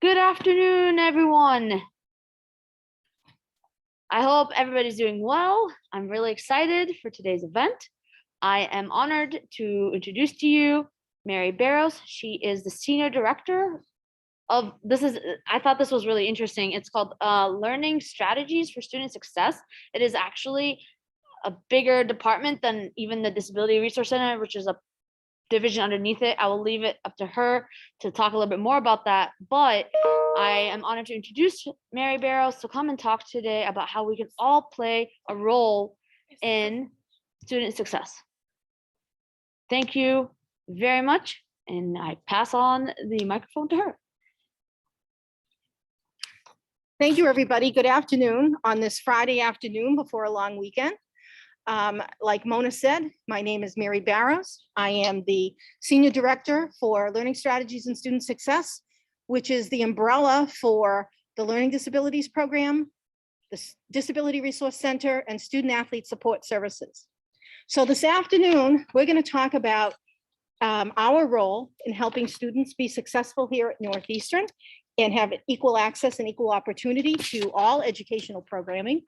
Good afternoon, everyone. I hope everybody's doing well. I'm really excited for today's event. I am honored to introduce to you Mary Barrows. She is the Senior Director of, I thought this was really interesting. It's called Learning Strategies for Student Success. It is actually a bigger department than even the Disability Resource Center, which is a division underneath it. I will leave it up to her to talk a little bit more about that, but I am honored to introduce Mary Barrows to come and talk today about how we can all play a role in student success. Thank you very much, and I pass on the microphone to her. Thank you, everybody. Good afternoon on this Friday afternoon before a long weekend. Like Mona said, my name is Mary Barrows. I am the Senior Director for Learning Strategies and Student Success, which is the umbrella for the Learning Disabilities Program, the Disability Resource Center, and Student Athlete Support Services. So this afternoon, we're going to talk about our role in helping students be successful here at Northeastern and have equal access and equal opportunity to all educational programming.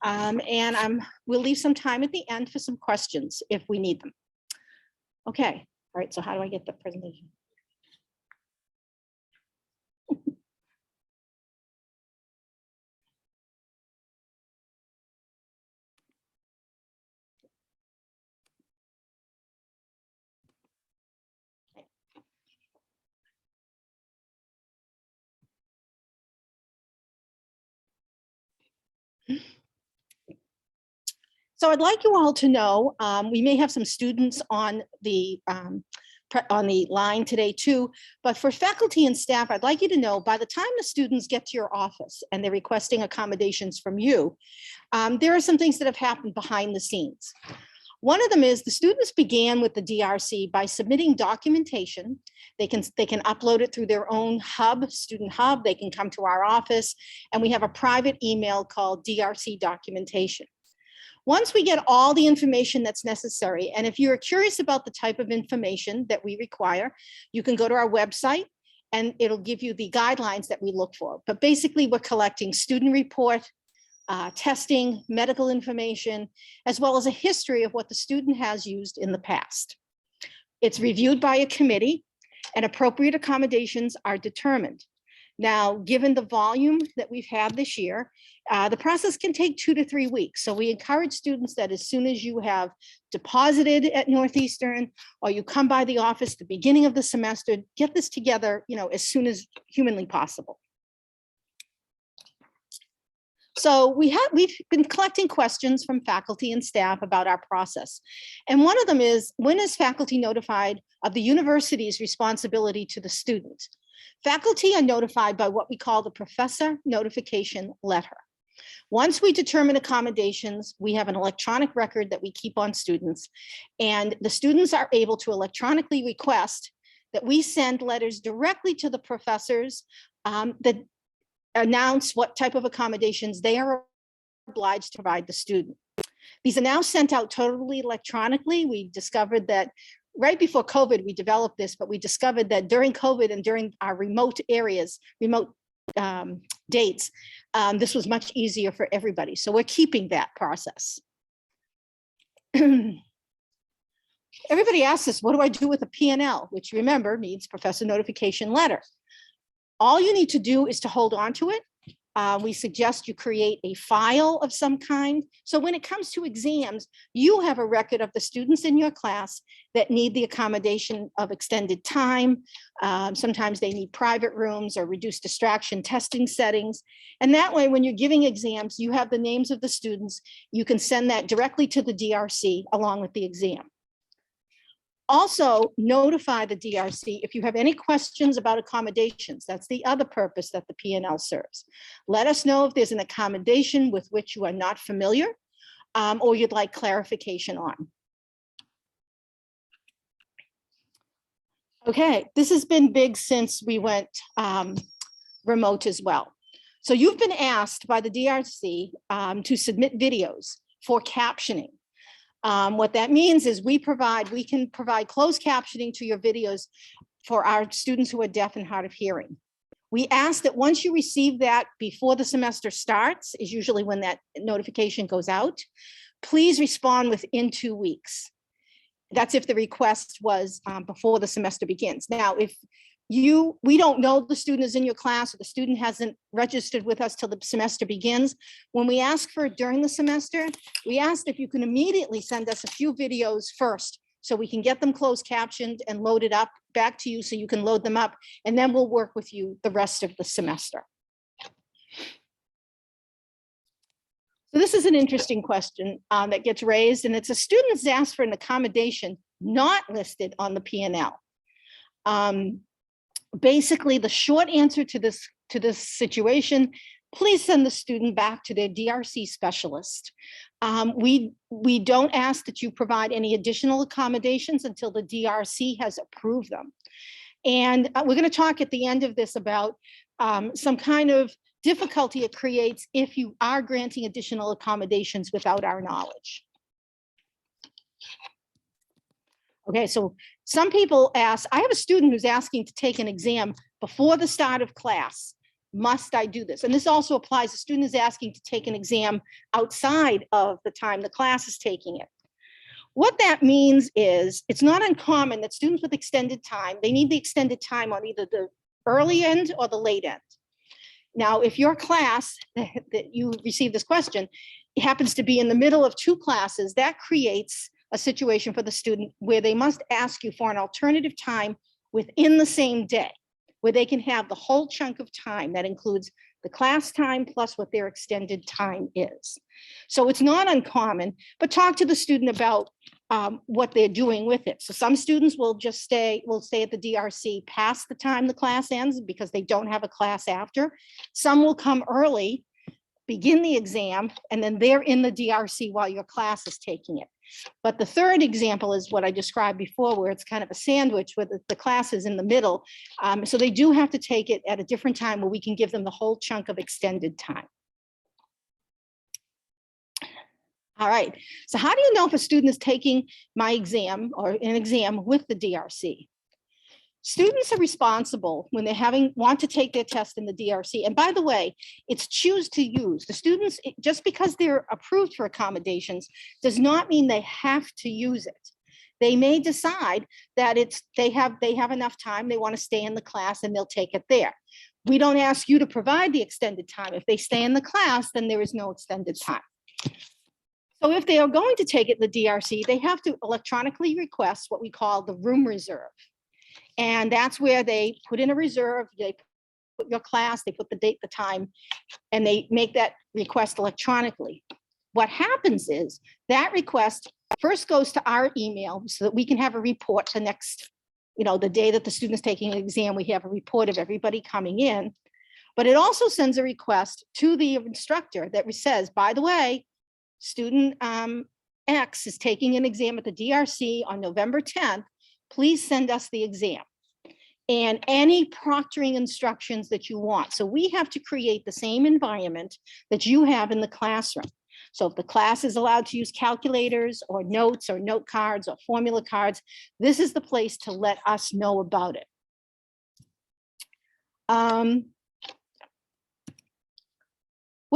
We'll leave some time at the end for some questions if we need them. Okay, all right, so how do I get the presentation? So I'd like you all to know, we may have some students on the line today too, but for faculty and staff, I'd like you to know by the time the students get to your office and they're requesting accommodations from you, there are some things that have happened behind the scenes. One of them is the students began with the DRC by submitting documentation. They can upload it through their own hub, student hub. They can come to our office, and we have a private email called DRC documentation. Once we get all the information that's necessary, and if you're curious about the type of information that we require, you can go to our website and it'll give you the guidelines that we look for. But basically, we're collecting student report, testing, medical information, as well as a history of what the student has used in the past. It's reviewed by a committee and appropriate accommodations are determined. Now, given the volume that we've had this year, the process can take 2 to 3 weeks. So we encourage students that as soon as you have deposited at Northeastern or you come by the office at the beginning of the semester, get this together, as soon as humanly possible. So we've been collecting questions from faculty and staff about our process. And one of them is, when is faculty notified of the university's responsibility to the student? Faculty are notified by what we call the professor notification letter. Once we determine accommodations, we have an electronic record that we keep on students, and the students are able to electronically request that we send letters directly to the professors that announce what type of accommodations they are obliged to provide the student. These are now sent out totally electronically. We discovered that right before COVID, we developed this, but we discovered that during COVID and during our remote areas, dates, this was much easier for everybody. So we're keeping that process. Everybody asks us, what do I do with a P&L, which remember means professor notification letter. All you need to do is to hold on to it. We suggest you create a file of some kind. So when it comes to exams, you have a record of the students in your class that need the accommodation of extended time. Sometimes they need private rooms or reduced distraction testing settings. And that way, when you're giving exams, you have the names of the students. You can send that directly to the DRC along with the exam. Also notify the DRC if you have any questions about accommodations. That's the other purpose that the P&L serves. Let us know if there's an accommodation with which you are not familiar or you'd like clarification on. Okay, this has been big since we went remote as well. So you've been asked by the DRC to submit videos for captioning. What that means is we can provide closed captioning to your videos for our students who are deaf and hard of hearing. We ask that once you receive that before the semester starts, is usually when that notification goes out, please respond within 2 weeks. That's if the request was before the semester begins. Now, if we don't know the student is in your class or the student hasn't registered with us till the semester begins, when we ask for it during the semester, we ask if you can immediately send us a few videos first so we can get them closed captioned and loaded up back to you so you can load them up, and then we'll work with you the rest of the semester. So this is an interesting question that gets raised, and it's a student that's asked for an accommodation not listed on the P&L. Basically, the short answer to this situation, please send the student back to their DRC specialist. We don't ask that you provide any additional accommodations until the DRC has approved them. And we're going to talk at the end of this about some kind of difficulty it creates if you are granting additional accommodations without our knowledge. Okay, so some people ask, I have a student who's asking to take an exam before the start of class. Must I do this? And this also applies, a student is asking to take an exam outside of the time the class is taking it. What that means is it's not uncommon that students with extended time, they need the extended time on either the early end or the late end. Now, if your class that you receive this question happens to be in the middle of 2 classes, that creates a situation for the student where they must ask you for an alternative time within the same day, where they can have the whole chunk of time that includes the class time plus what their extended time is. So it's not uncommon, but talk to the student about what they're doing with it. So some students will just stay at the DRC past the time the class ends because they don't have a class after. Some will come early, begin the exam, and then they're in the DRC while your class is taking it. But the third example is what I described before, where it's kind of a sandwich where the class is in the middle. So they do have to take it at a different time where we can give them the whole chunk of extended time. All right, so how do you know if a student is taking my exam or an exam with the DRC? Students are responsible when they want to take their test in the DRC. And by the way, it's choose to use. The students, just because they're approved for accommodations, does not mean they have to use it. They may decide that they have enough time, they want to stay in the class and they'll take it there. We don't ask you to provide the extended time. If they stay in the class, then there is no extended time. So if they are going to take it in the DRC, they have to electronically request what we call the room reserve. And that's where they put in a reserve, they put your class, they put the date, the time, and they make that request electronically. What happens is that request first goes to our email so that we can have a report the next, the day that the student's taking an exam, we have a report of everybody coming in. But it also sends a request to the instructor that says, by the way, student X is taking an exam at the DRC on November 10th. Please send us the exam and any proctoring instructions that you want. So we have to create the same environment that you have in the classroom. So if the class is allowed to use calculators or notes or note cards or formula cards, this is the place to let us know about it. What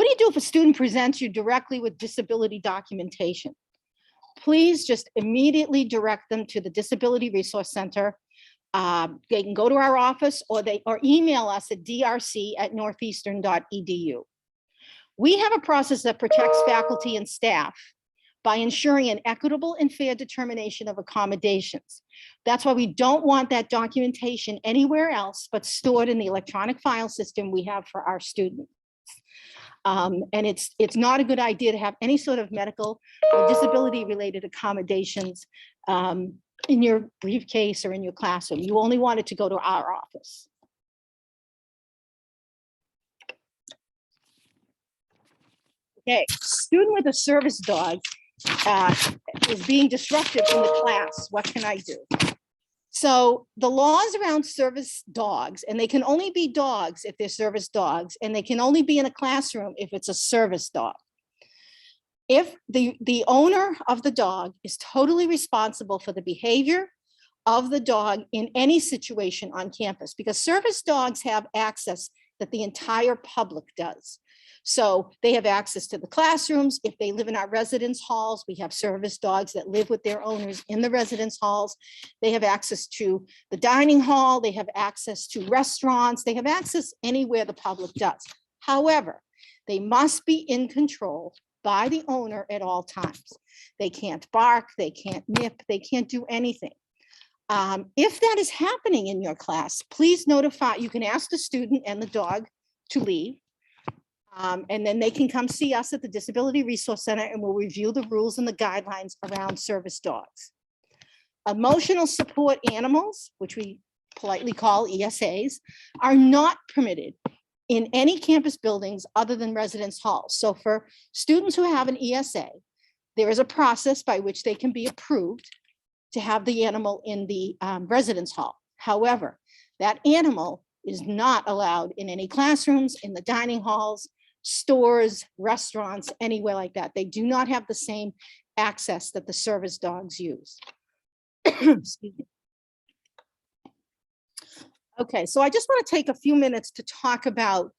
do you do if a student presents you directly with disability documentation? Please just immediately direct them to the Disability Resource Center. They can go to our office or email us at drc@northeastern.edu. We have a process that protects faculty and staff by ensuring an equitable and fair determination of accommodations. That's why we don't want that documentation anywhere else but stored in the electronic file system we have for our students. And it's not a good idea to have any sort of medical or disability related accommodations in your briefcase or in your classroom. You only want it to go to our office. Okay, student with a service dog is being disruptive in the class. What can I do? So the laws around service dogs, and they can only be dogs if they're service dogs, and they can only be in a classroom if it's a service dog. If the owner of the dog is totally responsible for the behavior of the dog in any situation on campus, because service dogs have access that the entire public does. So they have access to the classrooms. If they live in our residence halls, we have service dogs that live with their owners in the residence halls. They have access to the dining hall. They have access to restaurants. They have access anywhere the public does. However, they must be in control by the owner at all times. They can't bark, they can't nip, they can't do anything. If that is happening in your class, please notify, you can ask the student and the dog to leave. And then they can come see us at the Disability Resource Center and we'll review the rules and the guidelines around service dogs. Emotional support animals, which we politely call ESAs, are not permitted in any campus buildings other than residence halls. So for students who have an ESA, there is a process by which they can be approved to have the animal in the residence hall. However, that animal is not allowed in any classrooms, in the dining halls, stores, restaurants, anywhere like that. They do not have the same access that the service dogs use. Excuse me. Okay, so I just want to take a few minutes to talk about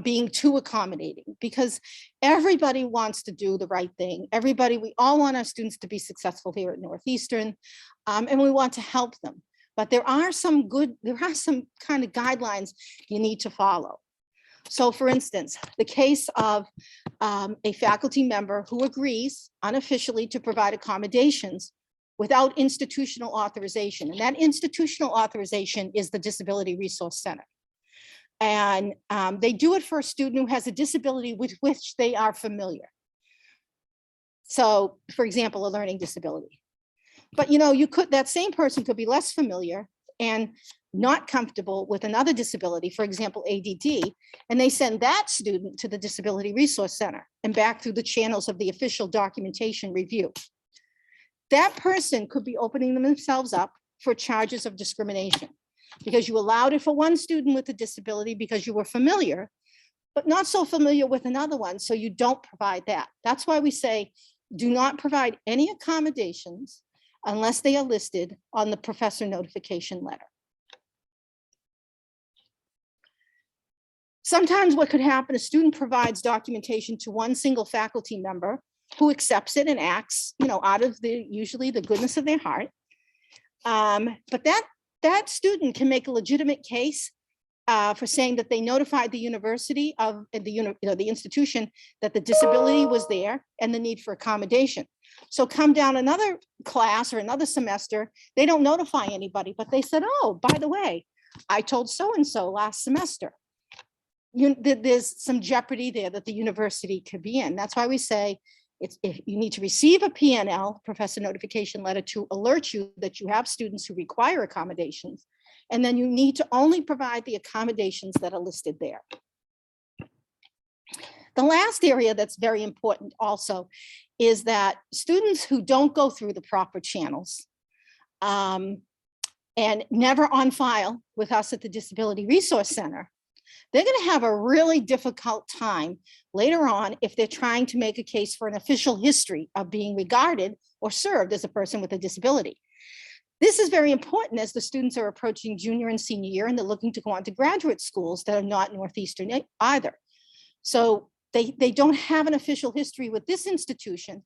being too accommodating, because everybody wants to do the right thing. We all want our students to be successful here at Northeastern, and we want to help them. But there are some kind of guidelines you need to follow. So for instance, the case of a faculty member who agrees unofficially to provide accommodations without institutional authorization. And that institutional authorization is the Disability Resource Center. And they do it for a student who has a disability with which they are familiar. So for example, a learning disability. But that same person could be less familiar and not comfortable with another disability, for example, ADD, and they send that student to the Disability Resource Center and back through the channels of the official documentation review. That person could be opening themselves up for charges of discrimination because you allowed it for one student with a disability because you were familiar, but not so familiar with another one, so you don't provide that. That's why we say, do not provide any accommodations unless they are listed on the professor notification letter. Sometimes what could happen, a student provides documentation to one single faculty member who accepts it and acts, out of usually the goodness of their heart. But that student can make a legitimate case for saying that they notified the university of the institution that the disability was there and the need for accommodation. So come down another class or another semester, they don't notify anybody, but they said, oh, by the way, I told so-and-so last semester. There's some jeopardy there that the university could be in. That's why we say if you need to receive a PNL, professor notification letter, to alert you that you have students who require accommodations, and then you need to only provide the accommodations that are listed there. The last area that's very important also is that students who don't go through the proper channels and never on file with us at the Disability Resource Center, they're going to have a really difficult time later on if they're trying to make a case for an official history of being regarded or served as a person with a disability. This is very important as the students are approaching junior and senior year and they're looking to go on to graduate schools that are not Northeastern either. So they don't have an official history with this institution.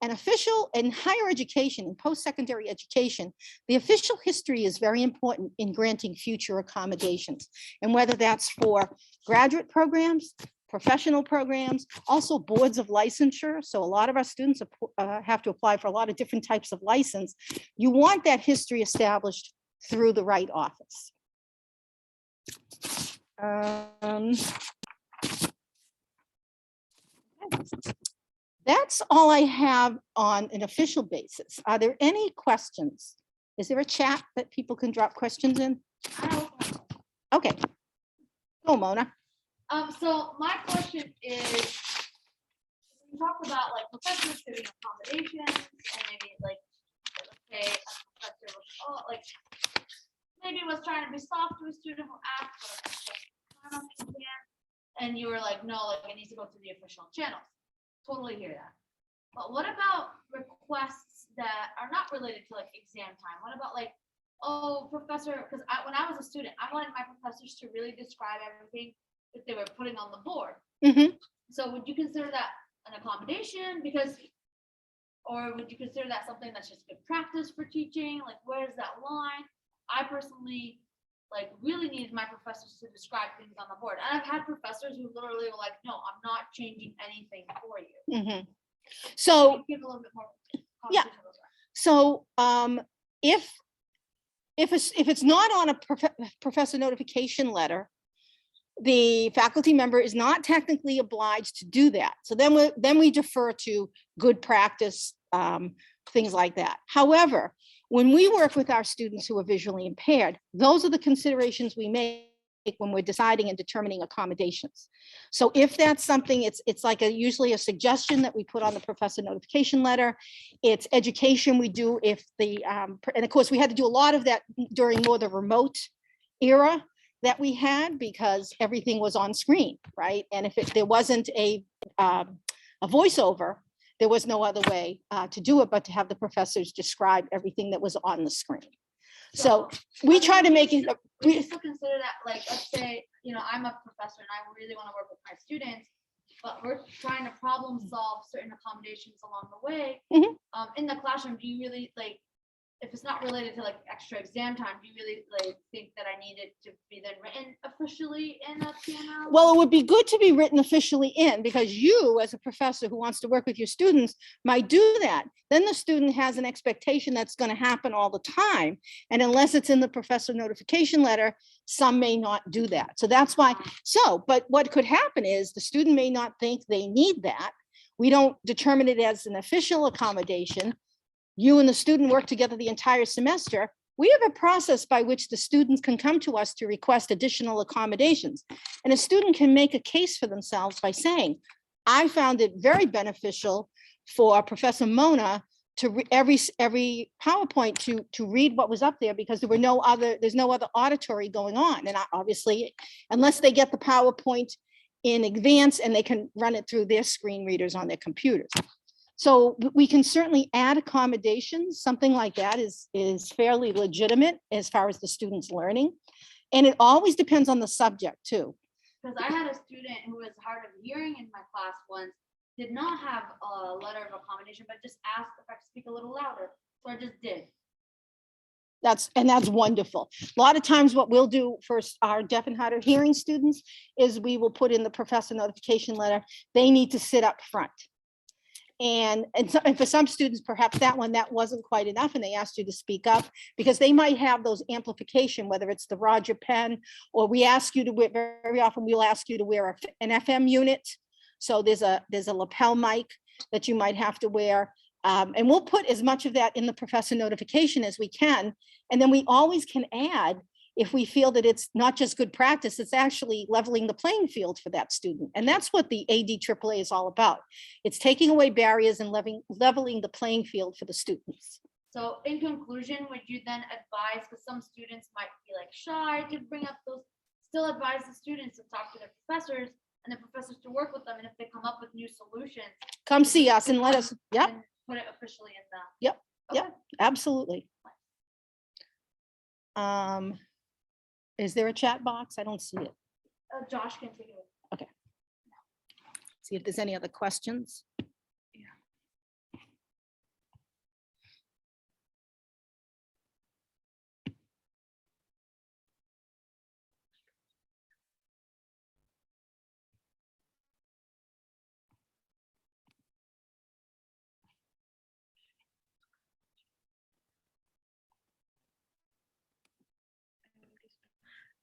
And official in higher education and post-secondary education, the official history is very important in granting future accommodations. And whether that's for graduate programs, professional programs, also boards of licensure. So a lot of our students have to apply for a lot of different types of license. You want that history established through the right office. That's all I have on an official basis. Are there any questions? Is there a chat that people can drop questions in? Okay. Go, Mona. So my question is, we talked about like professors giving accommodations and maybe like, okay, a professor was, maybe was trying to be soft to a student who asked, and you were like, no, it needs to go through the official channels. Totally hear that. But what about requests that are not related to like exam time? What about like oh, professor, because when I was a student, I wanted my professors to really describe everything that they were putting on the board. Mhm. So would you consider that an accommodation? Because, or would you consider that something that's just good practice for teaching? Like, where's that line? I personally like really needed my professors to describe things on the board. And I've had professors who literally were like, no, I'm not changing anything for you. Mhm. So, Give a little bit more. Yeah. context about that. so if it's not on a professor notification letter, the faculty member is not technically obliged to do that. So then we defer to good practice, things like that. However, when we work with our students who are visually impaired, those are the considerations we make when we're deciding and determining accommodations. So if that's something, it's like usually a suggestion that we put on the professor notification letter. It's education we do if and of course we had to do a lot of that during more the remote era that we had, because everything was on screen, right? And if there wasn't a voiceover, there was no other way to do it but to have the professors describe everything that was on the screen. So we try to make it. We still consider that, like, let's say, I'm a professor and I really want to work with my students, but we're trying to problem solve certain accommodations along the way. In the classroom, do you really like, if it's not related to like extra exam time, do you really like think that I need it to be then written officially in a PNL? Well, it would be good to be written officially in, because you as a professor who wants to work with your students might do that. Then the student has an expectation that's going to happen all the time. And unless it's in the professor notification letter, some may not do that. So that's why. But what could happen is the student may not think they need that. We don't determine it as an official accommodation. You and the student work together the entire semester. We have a process by which the students can come to us to request additional accommodations. And a student can make a case for themselves by saying, I found it very beneficial for Professor Mona to every PowerPoint to read what was up there, because there's no other auditory going on. And obviously, unless they get the PowerPoint in advance and they can run it through their screen readers on their computers. So we can certainly add accommodations. Something like that is fairly legitimate as far as the students learning. And it always depends on the subject too. Because I had a student who was hard of hearing in my class once, did not have a letter of accommodation, but just asked if I could speak a little louder. So I just did. That's wonderful. A lot of times what we'll do for our deaf and hard of hearing students is we will put in the professor notification letter, they need to sit up front. And for some students, perhaps that wasn't quite enough and they asked you to speak up, because they might have those amplification, whether it's the Roger pen, or we ask you to wear, very often we'll ask you to wear an FM unit. So there's a lapel mic that you might have to wear. And we'll put as much of that in the professor notification as we can. And then we always can add, if we feel that it's not just good practice, it's actually leveling the playing field for that student. And that's what the ADAAA is all about. It's taking away barriers and leveling the playing field for the students. So in conclusion, would you then advise, because some students might be like shy to bring up those, still advise the students to talk to their professors and the professors to work with them, and if they come up with new solutions, come see us and let us, yep. And put it officially in the. Yep, okay. Yep, absolutely. Is there a chat box? I don't see it. Josh can take it. Okay. See if there's any other questions.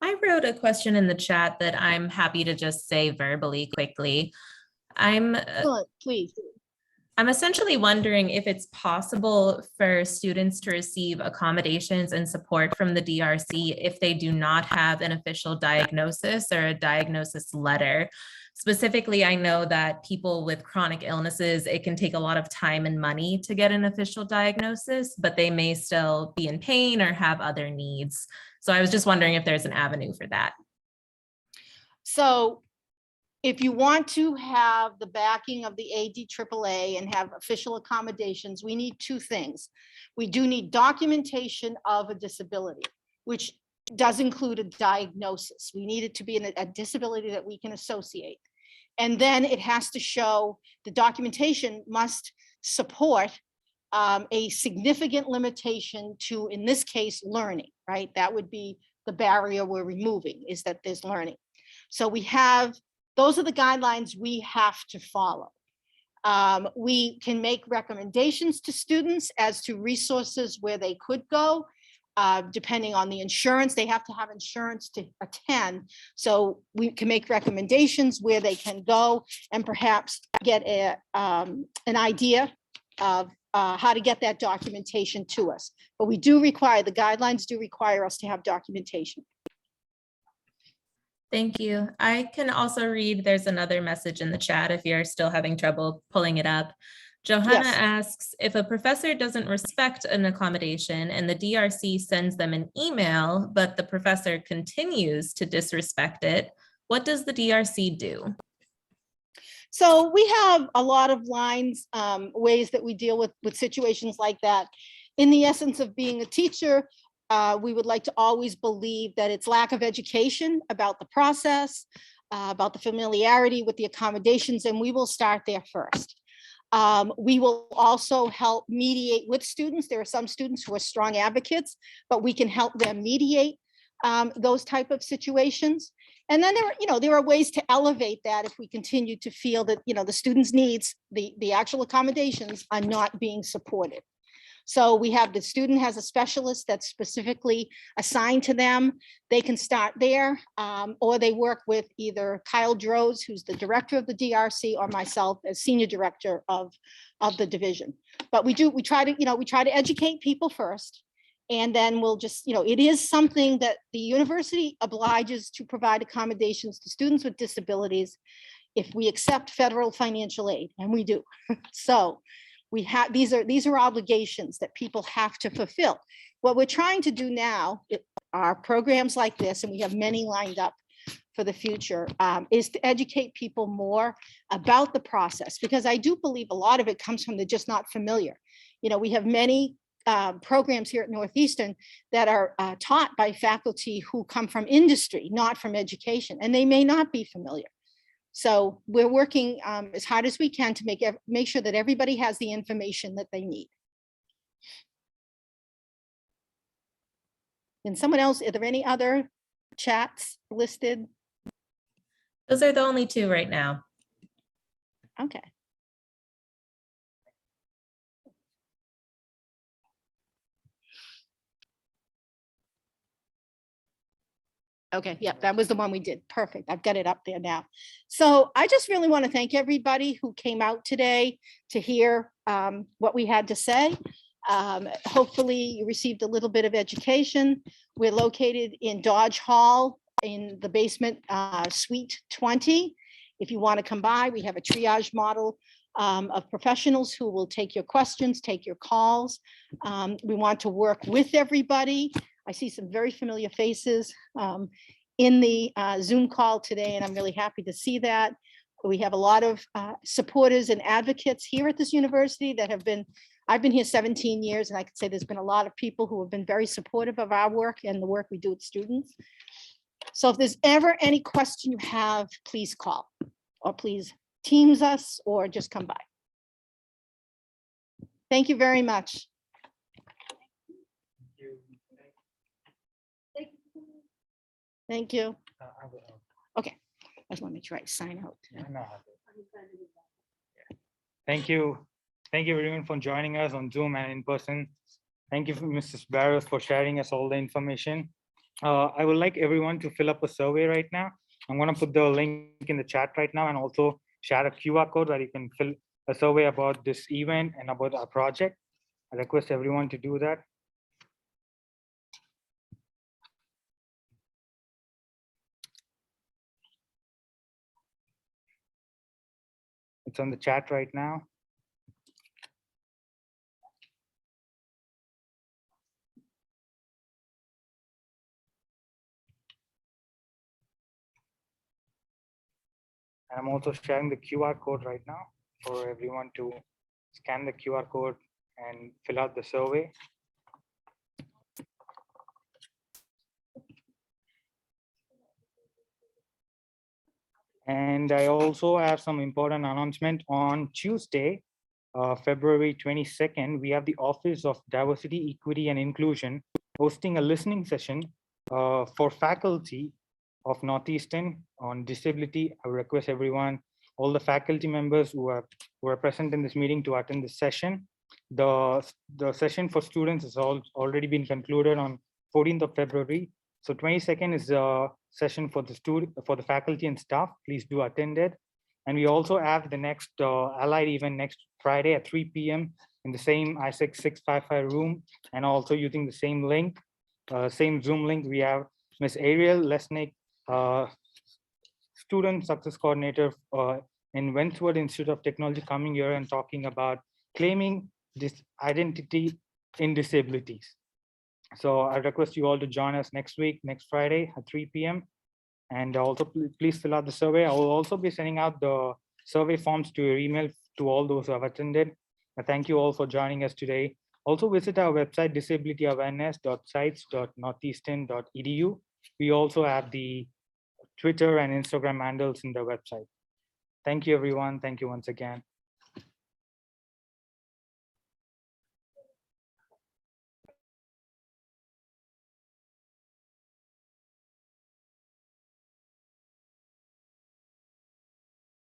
I wrote a question in the chat that I'm happy to just say verbally quickly. Please. I'm essentially wondering if it's possible for students to receive accommodations and support from the DRC if they do not have an official diagnosis or a diagnosis letter. Specifically, I know that people with chronic illnesses, it can take a lot of time and money to get an official diagnosis, but they may still be in pain or have other needs. So I was just wondering if there's an avenue for that. So if you want to have the backing of the ADAAA and have official accommodations, we need two things. We do need documentation of a disability, which does include a diagnosis. We need it to be a disability that we can associate. And then it has to show, the documentation must support a significant limitation to, in this case, learning, right? That would be the barrier we're removing, is that there's learning. So we have, those are the guidelines we have to follow. We can make recommendations to students as to resources where they could go, depending on the insurance. They have to have insurance to attend. So we can make recommendations where they can go and perhaps get an idea of how to get that documentation to us. But we do require, the guidelines do require us to have documentation. Thank you. I can also read, there's another message in the chat if you're still having trouble pulling it up. Johanna Yes. asks, if a professor doesn't respect an accommodation and the DRC sends them an email, but the professor continues to disrespect it, what does the DRC do? So we have a lot of lines, ways that we deal with situations like that. In the essence of being a teacher, we would like to always believe that it's lack of education about the process, about the familiarity with the accommodations, and we will start there first. We will also help mediate with students. There are some students who are strong advocates, but we can help them mediate those type of situations. And then there are ways to elevate that if we continue to feel that, the students' needs, the actual accommodations are not being supported. So we have, the student has a specialist that's specifically assigned to them. They can start there, or they work with either Kyle Droz, who's the director of the DRC, or myself as senior director of the division. But we try to educate people first. And then we'll just, it is something that the university obliges to provide accommodations to students with disabilities if we accept federal financial aid, and we do. So we have, these are obligations that people have to fulfill. What we're trying to do now are programs like this, and we have many lined up for the future, is to educate people more about the process, because I do believe a lot of it comes from the just not familiar. We have many programs here at Northeastern that are taught by faculty who come from industry, not from education, and they may not be familiar. So we're working as hard as we can to make sure that everybody has the information that they need. And someone else, are there any other chats listed? Those are the only two right now. Okay. Okay, yeah, that was the one we did. Perfect. I've got it up there now. So I just really want to thank everybody who came out today to hear what we had to say. Hopefully you received a little bit of education. We're located in Dodge Hall in the basement, suite 20. If you want to come by, we have a triage model of professionals who will take your questions, take your calls. We want to work with everybody. I see some very familiar faces in the Zoom call today, and I'm really happy to see that. We have a lot of supporters and advocates here at this university that have been, I've been here 17 years, and I could say there's been a lot of people who have been very supportive of our work and the work we do with students. So if there's ever any question you have, please call, or please Teams us, or just come by. Thank you very much. Thank you. Okay, I just want to make sure I sign out. Thank you. Thank you everyone for joining us on Zoom and in person. Thank you, Mrs. Barrows, for sharing us all the information. I would like everyone to fill up a survey right now. I'm going to put the link in the chat right now, and also share a QR code that you can fill a survey about this event and about our project. I request everyone to do that. It's on the chat right now. And I'm also sharing the QR code right now for everyone to scan the QR code and fill out the survey. And I also have some important announcement on Tuesday, February 22nd. We have the Office of Diversity, Equity, and Inclusion hosting a listening session for faculty of Northeastern on disability. I request everyone, all the faculty members who are present in this meeting to attend this session. The session for students has already been concluded on 14th of February. So 22nd is a session for the faculty and staff. Please do attend it. And we also have the next allied event next Friday at 3 p.m. in the same ISEC 655 room, and also using the same link, same Zoom link. We have Ms. Ariel Lesnick, student success coordinator in Wentworth Institute of Technology, coming here and talking about claiming this identity in disabilities. So I request you all to join us next week, next Friday at 3 p.m. And also please fill out the survey. I will also be sending out the survey forms to your email to all those who have attended. Thank you all for joining us today. Also visit our website, disabilityawareness.sites.northeastern.edu. We also have the Twitter and Instagram handles in the website. Thank you, everyone. Thank you once again.